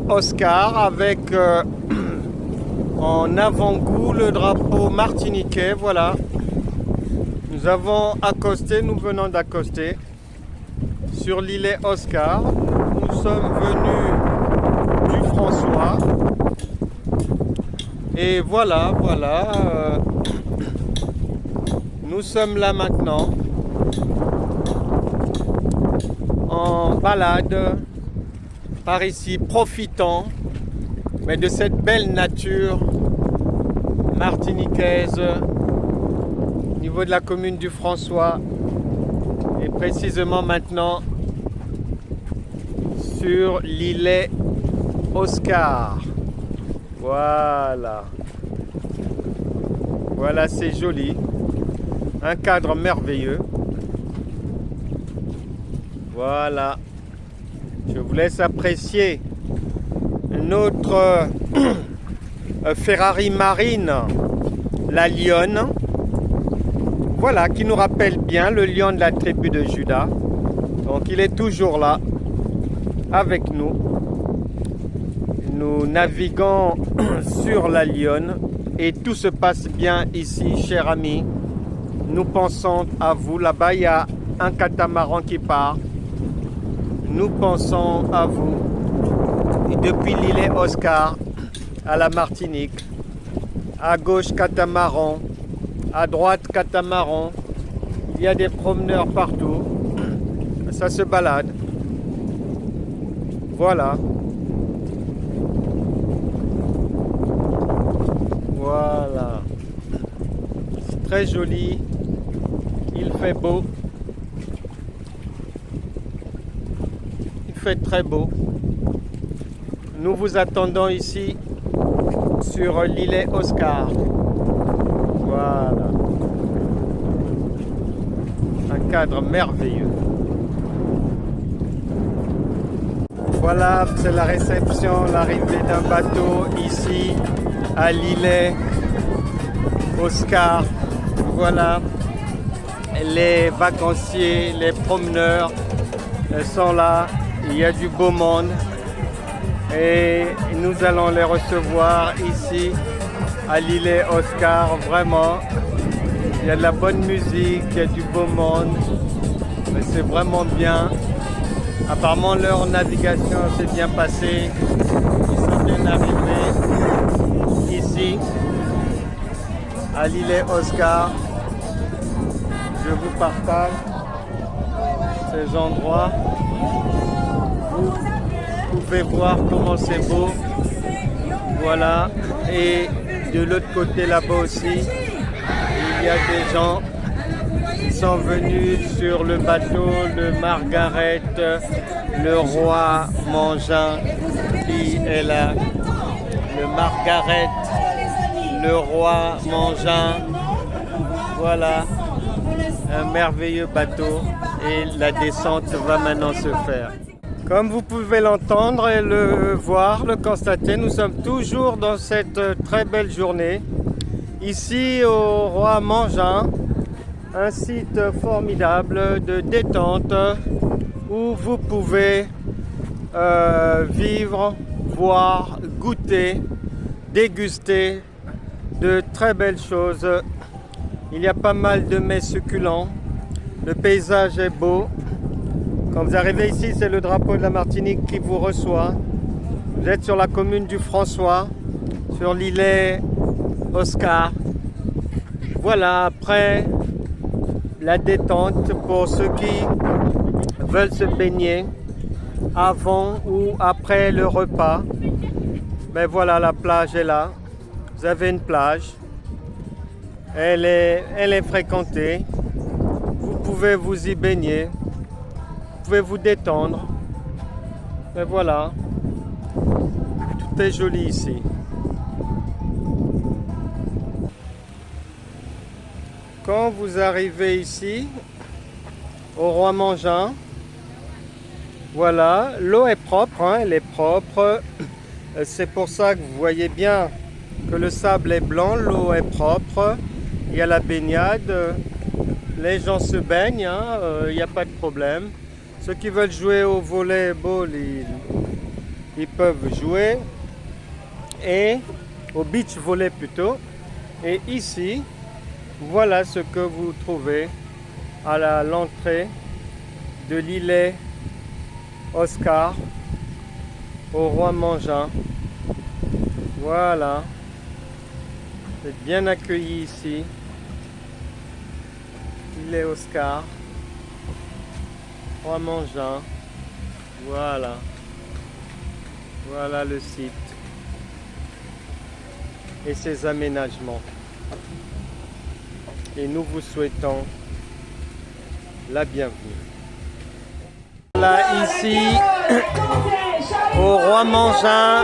Oscar avec en avant-goût le drapeau martiniquais. Voilà, nous avons accosté, nous venons d'accoster sur l'îlet Oscar. Nous sommes venus du François et voilà, nous sommes là maintenant en balade par ici, profitant mais de cette belle nature martiniquaise au niveau de la commune du François et précisément maintenant sur l'îlet Oscar. Voilà, c'est joli, un cadre merveilleux. Voilà, je vous laisse apprécier notre Ferrari marine, la lionne. Voilà, qui nous rappelle bien le lion de la tribu de Juda. Donc il est toujours là avec nous. Nous naviguons sur la lionne et tout se passe bien ici, chers amis. Nous pensons à vous. Là-bas, il y a un catamaran qui part. Nous pensons à vous. Et depuis l'îlet Oscar à la Martinique, à gauche catamaran, à droite catamaran, il y a des promeneurs partout. Ça se balade. Voilà. Voilà. C'est très joli. Il fait beau. Il fait très beau. Nous vous attendons ici sur l'îlet Oscar. Voilà. Un cadre merveilleux. Voilà, c'est la réception, l'arrivée d'un bateau ici à l'îlet Oscar. Voilà, les vacanciers, les promeneurs sont là. Il y a du beau monde et nous allons les recevoir ici à l'îlet Oscar. Vraiment, il y a de la bonne musique, il y a du beau monde. C'est vraiment bien. Apparemment leur navigation s'est bien passée. Ils sont bien arrivés ici à l'îlet Oscar. Je vous partage ces endroits. Vous pouvez voir comment c'est beau. Voilà. Et de l'autre côté là-bas aussi, il y a des gens qui sont venus sur le bateau de Margaret, le roi Mangin qui est là. Le Margaret, le roi Mangin. Voilà, un merveilleux bateau et la descente va maintenant se faire. Comme vous pouvez l'entendre et le voir, le constater, nous sommes toujours dans cette très belle journée. Ici au Roi Mangin, un site formidable de détente où vous pouvez vivre, voir, goûter, déguster de très belles choses. Il y a pas mal de mets succulents. Le paysage est beau. Quand vous arrivez ici, c'est le drapeau de la Martinique qui vous reçoit. Vous êtes sur la commune du François, sur l'îlet Oscar. Voilà, après la détente pour ceux qui veulent se baigner avant ou après le repas. Ben voilà, la plage est là. Vous avez une plage. Elle est fréquentée. Vous pouvez vous y baigner. Vous pouvez vous détendre. Et voilà. Tout est joli ici. Quand vous arrivez ici, au Roi Mangin, voilà, l'eau est propre, hein, elle est propre. C'est pour ça que vous voyez bien que le sable est blanc, l'eau est propre. Il y a la baignade, les gens se baignent, hein, il n'y a pas de problème. Ceux qui veulent jouer au volleyball, ils peuvent jouer. Et au beach volley plutôt. Et ici, voilà ce que vous trouvez à l'entrée de l'îlet Oscar au Roi Mangin. Voilà. Vous êtes bien accueillis ici. L'îlet Oscar. Roi Mangin. Voilà. Voilà le site. Et ses aménagements. Et nous vous souhaitons la bienvenue. Là, ici, au Roi Mangin,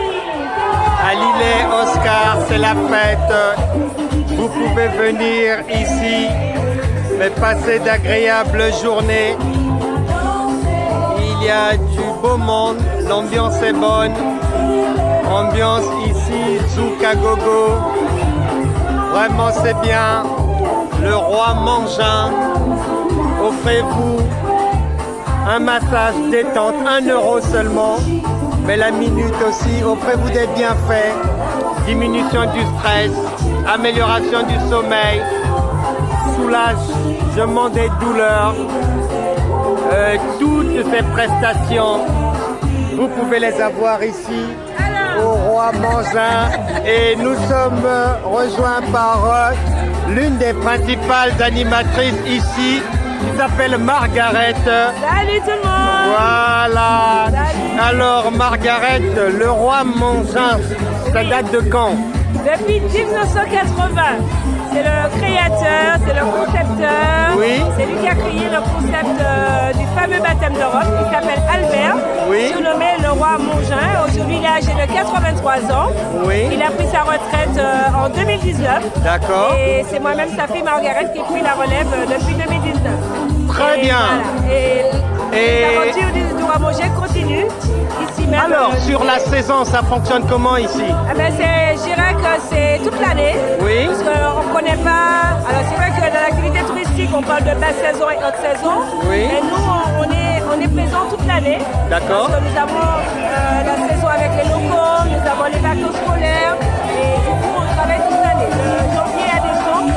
à l'îlet Oscar, c'est la fête. Vous pouvez venir ici, mais passer d'agréables journées. Il y a du beau monde, l'ambiance est bonne. Ambiance ici, zouk à gogo. Vraiment, c'est bien. Le Roi Mangin. Offrez-vous un massage détente, 1 € seulement. Mais la minute aussi, offrez-vous des bienfaits. Diminution du stress, amélioration du sommeil, soulagement des douleurs. Toutes ces prestations, vous pouvez les avoir ici au Roi Mangin. Et nous sommes rejoints par l'une des principales animatrices ici, qui s'appelle Margaret. Salut tout le monde. Voilà. Salut. Alors Margaret, le Roi Mangin, ça date de quand? Depuis 1980. C'est le créateur, c'est le concepteur. Oui. C'est lui qui a créé le concept du fameux baptême d'Europe qui s'appelle Albert, Oui. surnommé le Roi Mangin. Aujourd'hui, il est âgé de 83 ans. Oui. Il a pris sa retraite en 2019. D'accord. Et c'est moi-même sa fille Margaret qui a pris la relève depuis 2019. Très Et bien. Voilà. Et l'aventure du Roi Mangin continue ici même. Alors, sur la saison, ça fonctionne comment ici? Eh ben, je dirais que c'est toute l'année. Oui. Parce qu'on ne connaît pas. Alors, c'est vrai que dans l'activité touristique, on parle de basse saison et haute saison. Oui. Mais nous, on est présent toute l'année. D'accord. Parce que nous avons la saison avec les locaux, nous avons les vacances scolaires. Et du coup, on travaille toute l'année, de janvier à décembre.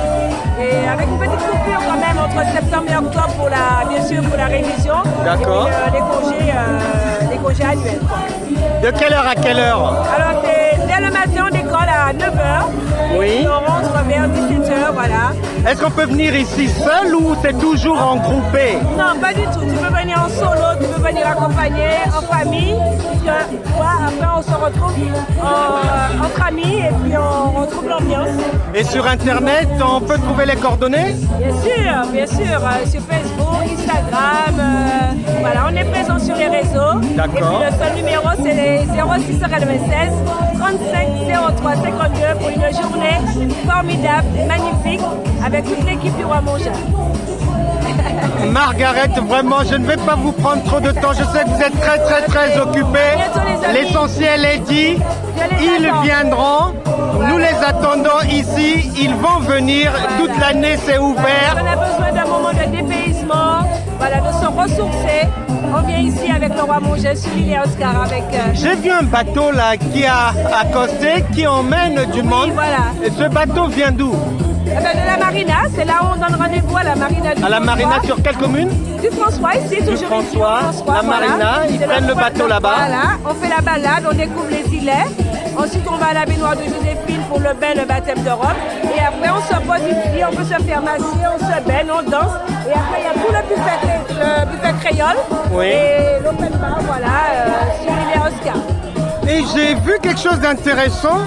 Et avec une petite coupure quand même entre septembre et octobre, bien sûr, pour la révision. D'accord. Et puis, les congés annuels. Quoi. De quelle heure à quelle heure? Alors, dès le matin, on décolle à 9h. Oui. Et on rentre vers 17h, voilà. Est-ce qu'on peut venir ici seul ou c'est toujours en groupé? Non, pas du tout. Tu peux venir en solo, tu peux venir accompagné, en famille. Après, on se retrouve entre amis et puis on retrouve l'ambiance. Et sur Internet, on peut trouver les coordonnées? Bien sûr. Sur Facebook, Instagram, voilà, on est présent sur les réseaux. D'accord. Et puis le seul numéro, c'est les 0696 35 03 52 pour une journée formidable, magnifique, avec toute l'équipe du Roi Mangin. Margaret, vraiment, je ne vais pas vous prendre trop de temps. Je sais que vous êtes très occupés. L'essentiel est dit. Ils viendront. Nous les attendons ici. Ils vont venir. Toute l'année, c'est ouvert. On a besoin d'un moment de dépaysement, voilà, de se ressourcer. On vient ici avec le Roi Mangin sur l'île Oscar avec. J'ai vu un bateau là qui a accosté, qui emmène du monde. Voilà. Et ce bateau vient d'où? Eh ben, de la marina, c'est là où on donne rendez-vous à la marina du À la François. marina sur quelle commune? Du François, ici, toujours ici, François, au François, la marina, ils C'est prennent le point bateau de- là-bas. Voilà, on fait la balade, on découvre les îlets. Ensuite, on va à la baignoire de Joséphine pour le bain, le baptême d'Europe. Et après, on se pose ici, on peut se faire masser, on se baigne, on danse. Et après, il y a tout le buffet créole. Oui. Et l'open bar, voilà, sur l'île Oscar. Et j'ai vu quelque chose d'intéressant.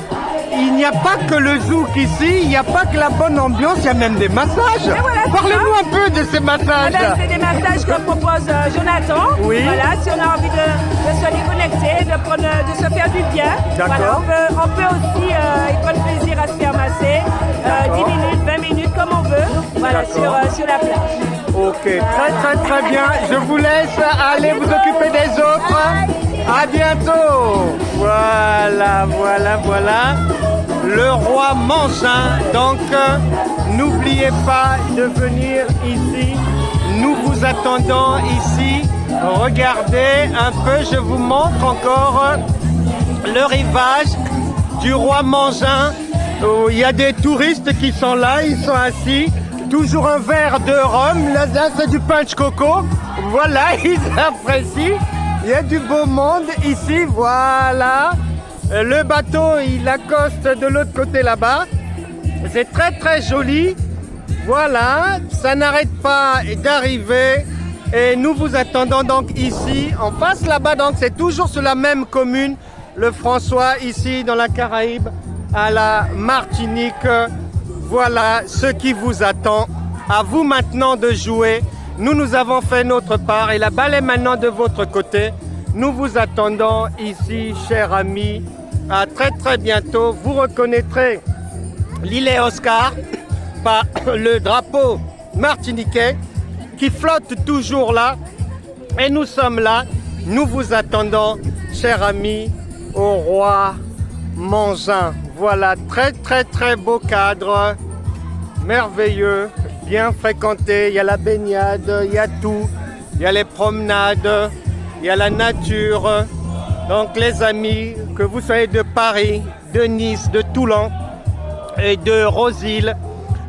Il n'y a pas que le zouk ici, il n'y a pas que la bonne ambiance, il y a même des massages. voilà, c'est Parlez-nous ça. un peu de ces Ah massages. ben, c'est des massages que propose Jonathan. Oui. Voilà, si on a envie de se déconnecter, de se faire du bien. D'accord. Voilà, on peut aussi y prendre plaisir à se faire masser. 10 minutes, 20 minutes, comme on veut. Voilà, sur la plage. Ok, très bien. Je vous laisse aller vous occuper des autres. À bientôt. Voilà. Le roi Mangin. Donc, n'oubliez pas de venir ici. Nous vous attendons ici. Regardez un peu, je vous montre encore le rivage du roi Mangin. Il y a des touristes qui sont là, ils sont assis. Toujours un verre de rhum, là c'est du punch coco. Voilà, ils apprécient. Il y a du beau monde ici, voilà. Le bateau, il accoste de l'autre côté là-bas. C'est très joli. Voilà, ça n'arrête pas d'arriver. Et nous vous attendons donc ici, en face là-bas. Donc c'est toujours sur la même commune, le François, ici dans la Caraïbe, à la Martinique. Voilà ce qui vous attend. À vous maintenant de jouer. Nous avons fait notre part et la balle est maintenant de votre côté. Nous vous attendons ici, chers amis. À très bientôt. Vous reconnaîtrez l'île Oscar par le drapeau martiniquais qui flotte toujours là. Et nous sommes là. Nous vous attendons, chers amis, au roi Mangin. Voilà, très beau cadre, merveilleux, bien fréquenté. Il y a la baignade, il y a tout. Il y a les promenades, il y a la nature. Donc les amis, que vous soyez de Paris, de Nice, de Toulon, et de Rosille,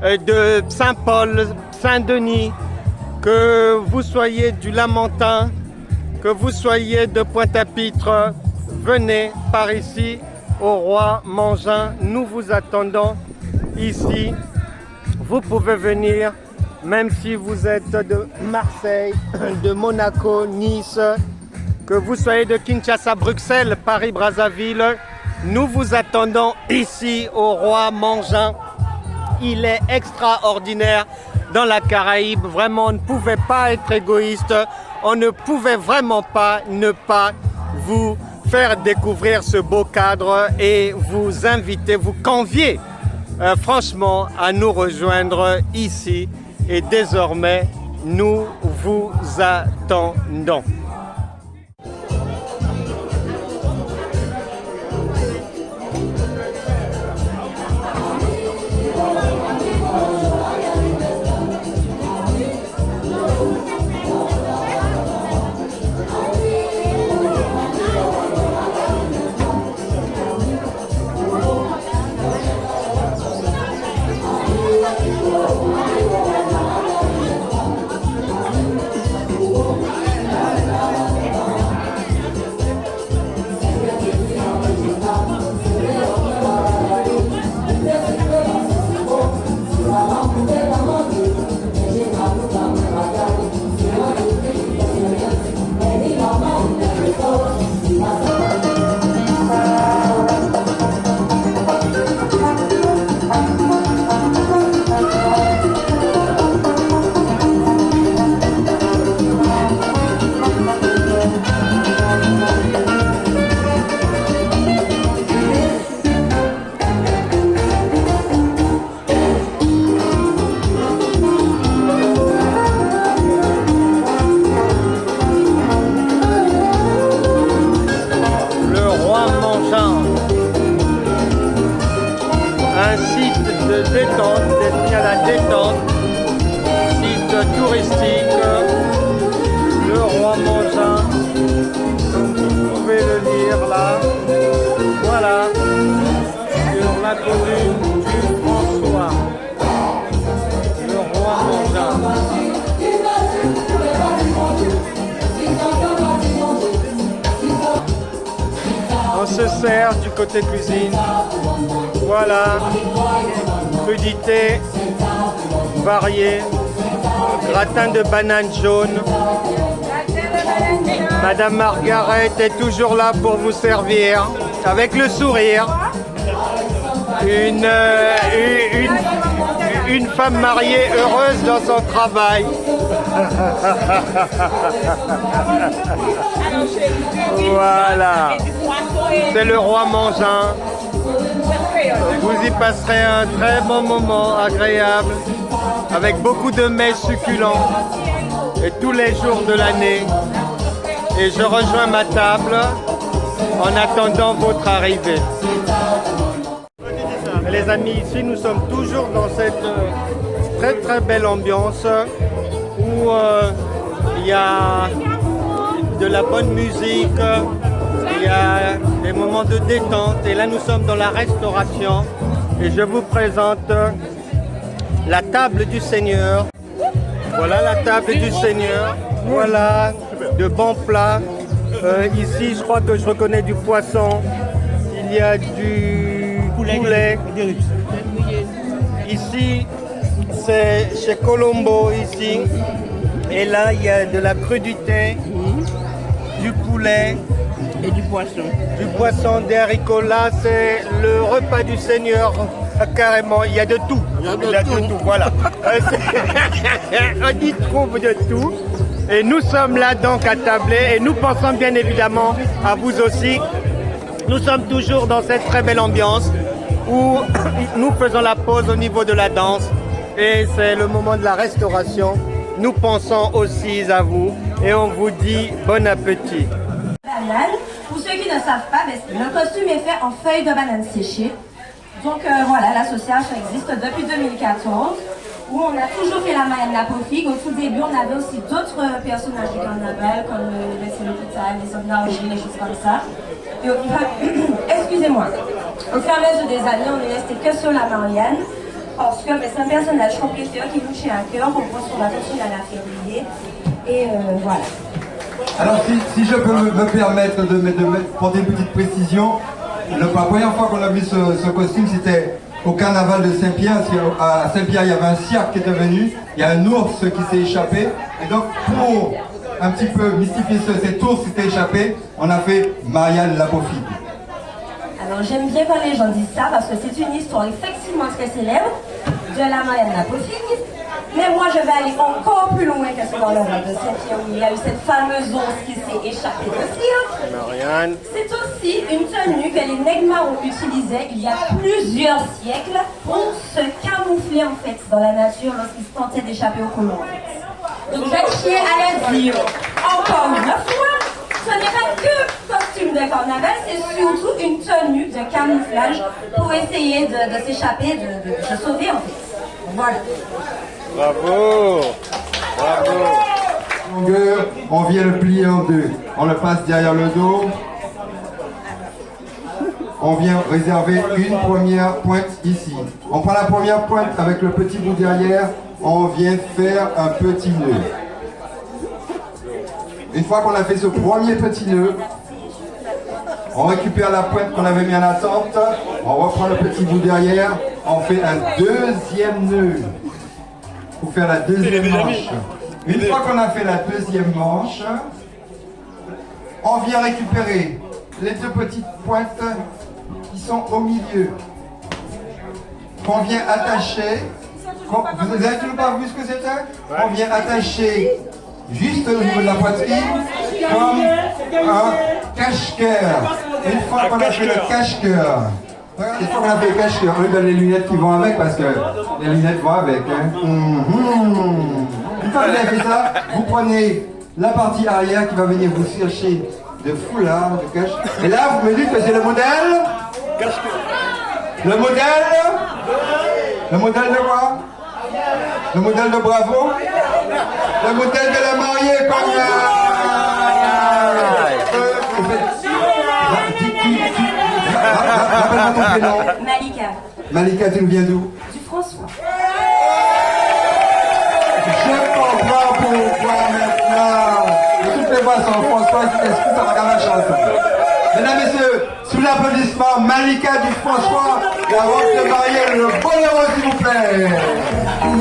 de Saint-Paul, Saint-Denis, que vous soyez du Lamentin, que vous soyez de Pointe-à-Pitre, venez par ici au roi Mangin. Nous vous attendons ici. Vous pouvez venir, même si vous êtes de Marseille, de Monaco, Nice, que vous soyez de Kinshasa, Bruxelles, Paris, Brazzaville. Nous vous attendons ici au roi Mangin. Il est extraordinaire dans la Caraïbe. Vraiment, on ne pouvait pas être égoïste. On ne pouvait vraiment pas ne pas vous faire découvrir ce beau cadre et vous inviter, vous convier franchement à nous rejoindre ici. Et désormais, nous vous attendons. Un site de détente, destiné à la détente, site touristique, le roi Mangin, vous pouvez le lire là, voilà, sur la commune du François, le roi Mangin. On se sert du côté cuisine. Voilà, crudité variée, gratin de banane jaune. Madame Margaret est toujours là pour vous servir, avec le sourire. Une femme mariée heureuse dans son travail. Voilà, c'est le roi Mangin. Vous y passerez un très bon moment agréable avec beaucoup de mets succulents et tous les jours de l'année. Et je rejoins ma table en attendant votre arrivée. Les amis, ici nous sommes toujours dans cette très très belle ambiance où il y a de la bonne musique, il y a des moments de détente et là nous sommes dans la restauration et je vous présente la table du Seigneur. Voilà la table du Seigneur, voilà de bons plats. Ici je crois que je reconnais du poisson, il y a du poulet. Ici c'est chez Colombo ici et là il y a de la crudité, du poulet. Et du poisson. Du poisson, des haricots. Là, c'est le repas du Seigneur. Carrément, il y a de tout. Il y a de tout, voilà. On y trouve de tout. Et nous sommes là donc à tabler. Et nous pensons bien évidemment à vous aussi. Nous sommes toujours dans cette très belle ambiance où nous faisons la pause au niveau de la danse. Et c'est le moment de la restauration. Nous pensons aussi à vous. Et on vous dit bon appétit. Pour ceux qui ne savent pas, le costume est fait en feuilles de banane séchées. Donc voilà, l'association existe depuis 2014, où on a toujours fait la Mayenne La Peau-Figue. Au tout début, on avait aussi d'autres personnages du carnaval, comme les L'Hôpital, les Somnarogis, les choses comme ça. Et excusez-moi, au fur et à mesure des années, on est resté que sur la Marianne, parce que c'est un personnage compléteur qui nous tient à cœur, on pense qu'on va continuer à la faire briller. Et voilà. Alors si je peux me permettre de porter une petite précision, la première fois qu'on a vu ce costume, c'était au carnaval de Saint-Pierre. À Saint-Pierre, il y avait un cirque qui était venu, il y a un ours qui s'est échappé. Et donc pour un petit peu mystifier cet ours qui s'est échappé, on a fait Marianne La Peau-Figue. Alors j'aime bien quand les gens disent ça parce que c'est une histoire effectivement très célèbre de la Marianne La Peau-Figue. Mais moi je vais aller encore plus loin que ce dans le roi de Saint-Pierre où il y a eu cette fameuse ours qui s'est échappée de cirque. Marianne. C'est aussi une tenue que les Nègres utilisaient il y a plusieurs siècles pour se camoufler en fait dans la nature lorsqu'ils tentaient d'échapper aux colons. Donc je tiens à le dire encore une fois, ce n'est pas que costume de carnaval, c'est surtout une tenue de camouflage pour essayer de s'échapper, de se sauver en fait. Voilà. Bravo. Bravo. Longueur, on vient le plier en deux. On le passe derrière le dos. On vient réserver une première pointe ici. On prend la première pointe avec le petit bout derrière. On vient faire un petit nœud. Une fois qu'on a fait ce premier petit nœud, on récupère la pointe qu'on avait mis en attente. On reprend le petit bout derrière. On fait un deuxième nœud pour faire la deuxième manche. Une fois qu'on a fait la deuxième manche, on vient récupérer les deux petites pointes qui sont au milieu, qu'on vient attacher. Vous avez toujours pas vu ce que c'était? On vient attacher juste au niveau de la poitrine comme un cache-cœur. Une fois qu'on a fait le cache-cœur, une fois qu'on a fait le cache-cœur, on lui donne les lunettes qui vont avec parce que les lunettes vont avec. Hein. Une fois que vous avez fait ça, vous prenez la partie arrière qui va venir vous chercher de foulard, de cache. Et là, vous me dites que c'est le modèle. Le modèle. Le modèle de quoi? Le modèle de Bravo. Le modèle de la mariée comme rappelle-moi ton prénom. Malika. Malika, tu nous viens d'où? Du François. Je comprends pourquoi maintenant. De toutes les façons, François, est-ce que ça va dans la chanson? Mesdames et messieurs, sous l'applaudissement, Malika du François, la robe de mariée, le bonheur s'il vous plaît. On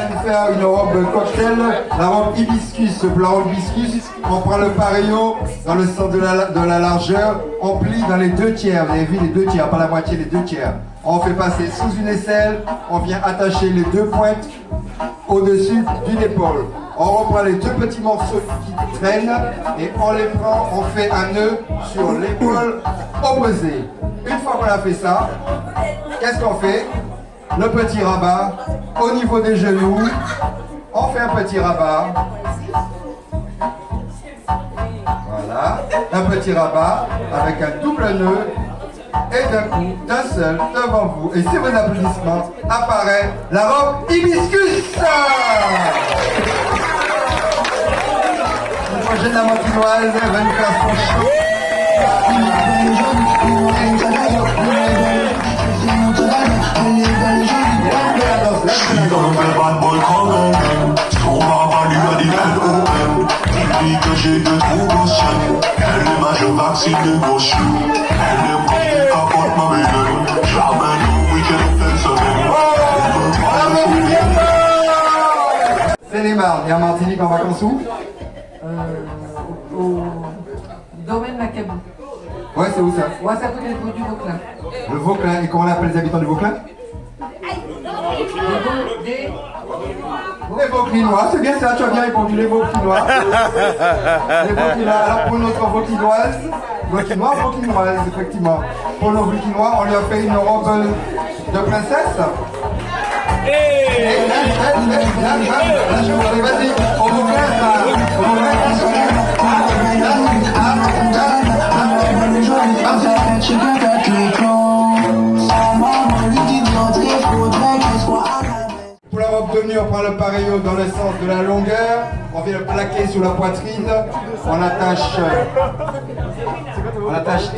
va faire une robe cocktail, la robe hibiscus, la robe hibiscus. On prend le pareillo dans le sens de la largeur, on plie dans les deux tiers. Vous avez vu les deux tiers, pas la moitié, les deux tiers. On fait passer sous une aisselle, on vient attacher les deux pointes au-dessus d'une épaule. On reprend les deux petits morceaux qui traînent et on les prend, on fait un nœud sur l'épaule opposée. Une fois qu'on a fait ça, qu'est-ce qu'on fait? Le petit rabat au niveau des genoux. On fait un petit rabat. Voilà, un petit rabat avec un double nœud. Et d'un coup, d'un seul, devant vous, et sur vos applaudissements, apparaît la robe hibiscus. Le projet de la Montinoise va nous faire son show. Que j'ai de trop beaux chiens. Elle est ma je vaccine de gros chien. Elle est mon capote ma belle. Jamais nous week-end fait semaine. Seine-et-Marne et en Martinique en vacances où? Au domaine Macabou. Ouais, c'est où ça? Ouais, c'est à côté du Vauclin. Le Vauclin. Et comment on appelle les habitants du Vauclin? Les Vauclinois, c'est bien ça, tu as bien répondu, les Vauclinois. Les Vauclinois. Alors pour notre Vauclinoise, Vauclinoise, effectivement. Pour nos Vauclinois, on lui a fait une robe de princesse. Vas-y, au Vauclin, Pour la robe de nuit, on prend le pareillo dans le sens de la longueur, on vient le plaquer sur la poitrine, on attache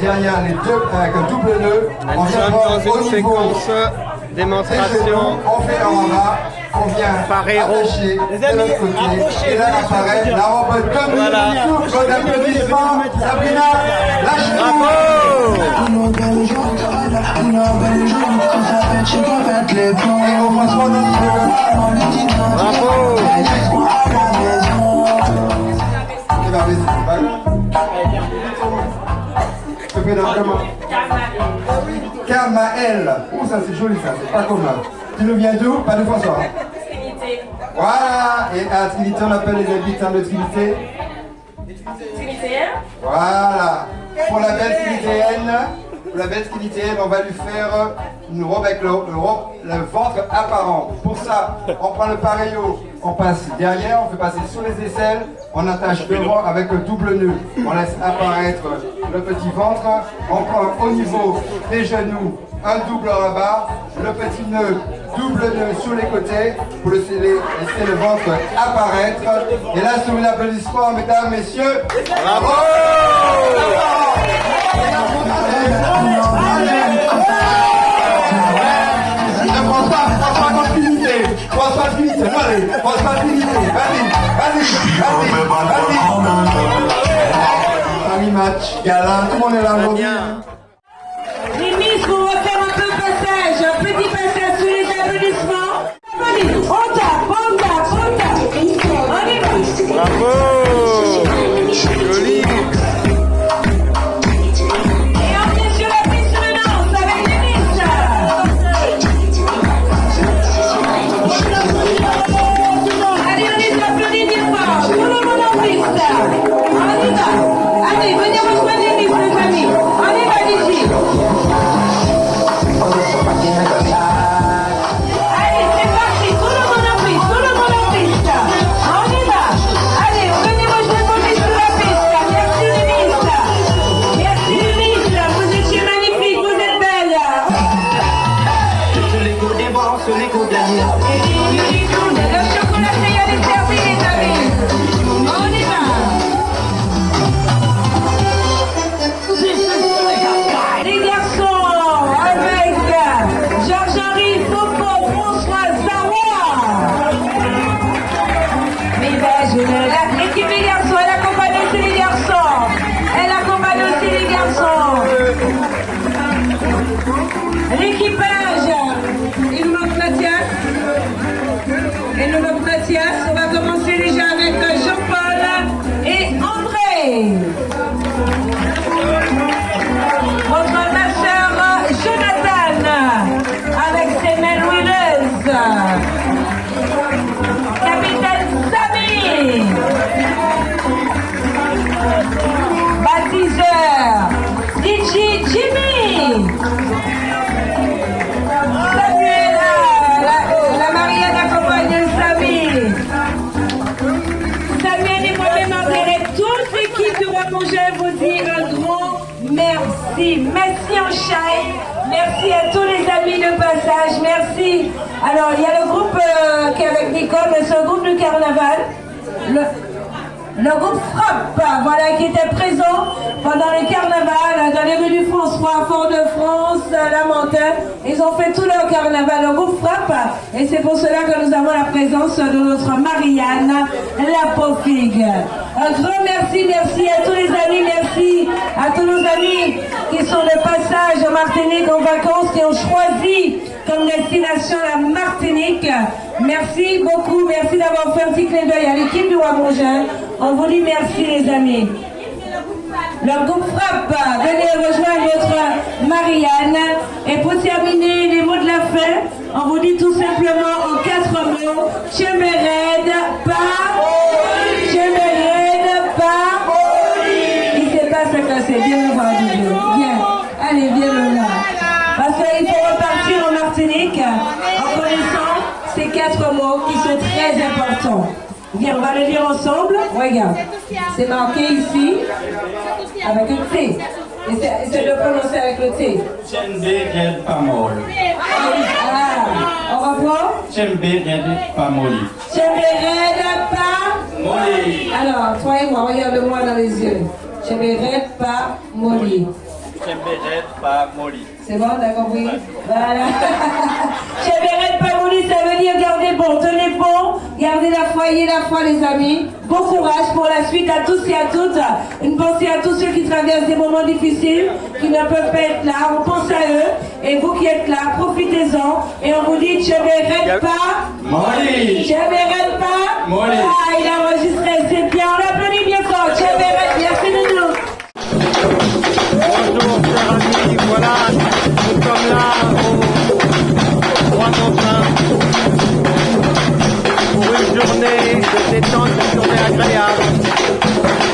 derrière les deux avec un double nœud, on Nous vient sommes prendre dans au une niveau séquence des genoux, démonstration. on fait en bas, on vient Pareillo. attacher de l'autre côté, et là apparaît la robe de nuit, Voilà. souffle d'applaudissements, Sabrina, lâche-nous. Et on voit soit notre Bravo. Et ben, vas-y, je fais dans comment? Kamael. Oh, ça c'est joli, ça, c'est pas commun. Tu nous viens d'où? Pas de François. Trinité. Voilà. Et à Trinité, on appelle les habitants de Trinité. Trinitéen. Voilà. Pour la belle Trinitéenne, on va lui faire une robe avec le ventre apparent. Pour ça, on prend le pareillo, on passe derrière, on fait passer sous les aisselles, on attache devant avec le double nœud. On laisse apparaître le petit ventre, on prend au niveau des genoux un double rabat, le petit nœud, double nœud sur les côtés pour laisser le ventre apparaître. Et là, sur un applaudissement, mesdames, messieurs, bravo! François Trinité, allez, François Trinité, vas-y. Paris Match, gala, tout le monde est là aujourd'hui. Mimis, on va faire un peu de passage, un petit passage sous les applaudissements. On tape. On y va. Bravo. Joli. Et on vient sur la piste maintenant, avec les Miss. Allez, on les applaudit bien fort. Tout le monde en piste. On y va. Allez, venez rejoindre les Miss, les amis. On y va. merci en chai, merci à tous les amis de passage, merci. Alors il y a le groupe qui est avec Nicole, mais c'est le groupe du carnaval. Le groupe Frappe, voilà, qui était présent pendant le carnaval dans les rues du François, Fort-de-France, La Montagne. Ils ont fait tout leur carnaval, le groupe Frappe. Et c'est pour cela que nous avons la présence de notre Marianne Lapofigue. Un grand merci à tous les amis, merci à tous nos amis qui sont de passage en Martinique en vacances, qui ont choisi comme destination la Martinique. Merci beaucoup, merci d'avoir fait un petit clin d'œil à l'équipe du Wamongin. On vous dit merci les amis. Le groupe Frappe, venez rejoindre notre Marianne. Et pour terminer les mots de la fin, on vous dit tout simplement en 4 mots, Chemered, pas, Chemered, pas. Il ne sait pas ce que c'est, viens nous voir du Dieu. Viens, allez, viens nous voir. Parce qu'il faut repartir en Martinique en connaissant ces 4 mots qui sont très importants. Bien, on va le lire ensemble. Regarde, c'est marqué ici avec un T. Essaye de prononcer avec le T. Chemered Pamol. Ah, on reprend. Chemered Pamoli. Chemered pas Moli. Alors, toi et moi, regarde-moi dans les yeux. Chemered pas Moli. Chemered Pamoli. C'est bon, t'as compris? Voilà. Chemered pas Moli, ça veut dire gardez bon, tenez bon, gardez la foi, ayez la foi les amis. Bon courage pour la suite à tous et à toutes. Une pensée à tous ceux qui traversent des moments difficiles, qui ne peuvent pas être là. On pense à eux. Et vous qui êtes là, profitez-en. Et on vous dit, Chemered pas Moli. Chemered pas Moli. Ah, il a enregistré, c'est bien. On l'applaudit bien fort. Chemered, merci de nous. Bonjour chers amis, voilà, nous sommes là au Roi-Montin pour une journée de détente, une journée agréable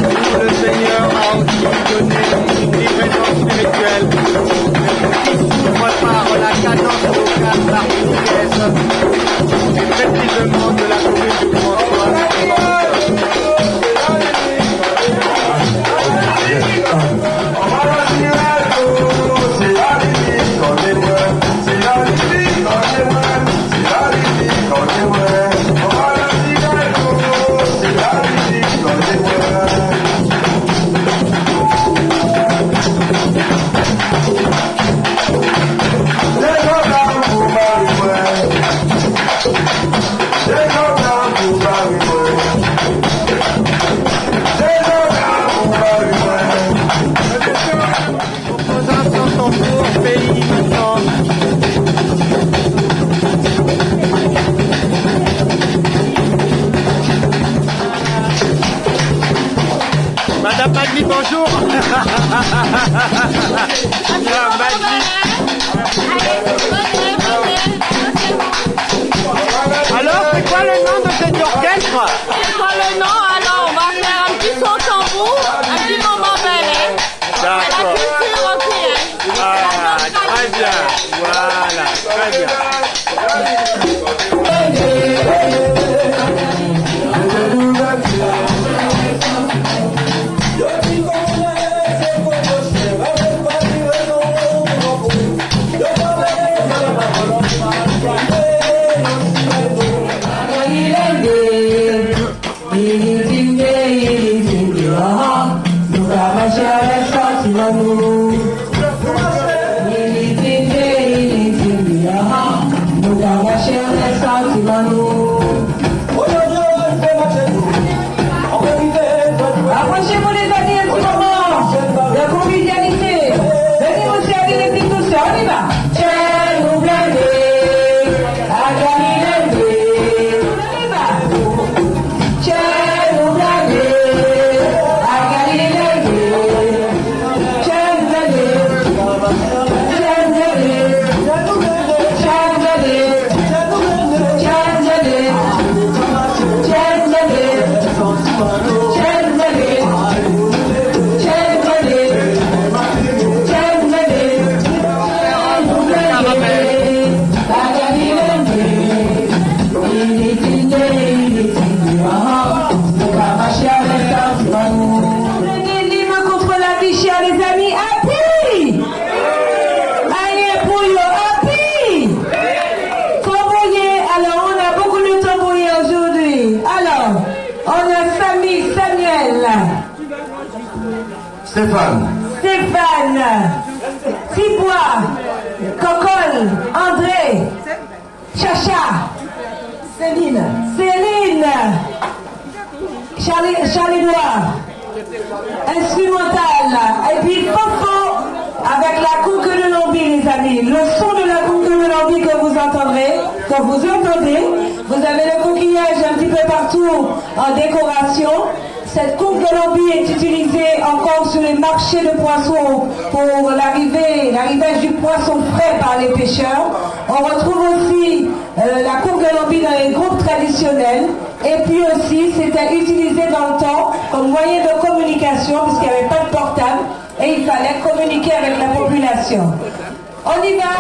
où le Seigneur a aussi donné une livraison spirituelle qui s'ouvre par la cadence vocale martiniquaise et précisément de la commune du François. Madame Magli, bonjour. Alors, c'est quoi le nom de cet orchestre? C'est quoi le nom? Alors, on va faire un petit son tambour, un petit moment ballet. D'accord. La culture européenne. Ah, très bien. Voilà, très bien. Approchez-vous les amis un petit moment. La convivialité. Venez vous servir les petites douceurs. On y va. Tiens, nous blindés. À Galilée. On y va. Tiens, nous blindés. À Galilée. Tiens, nous blindés. Tiens, nous blindés. Tiens, nous blindés. Tiens, nous blindés. Tiens, nous blindés. Stéphane. Stéphane, Thibois, Cocole, André, Chacha, Céline, Charlie Noir, instrumental, et puis Fofo avec la conque de Lambie, les amis. Le son de la conque de Lambie que vous entendez, vous avez le coquillage un petit peu partout en décoration. Cette conque de Lambie est utilisée encore sur les marchés de poissons pour l'arrivage du poisson frais par les pêcheurs. On retrouve aussi la conque de Lambie dans les groupes traditionnels. Et puis aussi, c'était utilisé dans le temps comme moyen de communication puisqu'il n'y avait pas de portable et il fallait communiquer avec la population. On y va!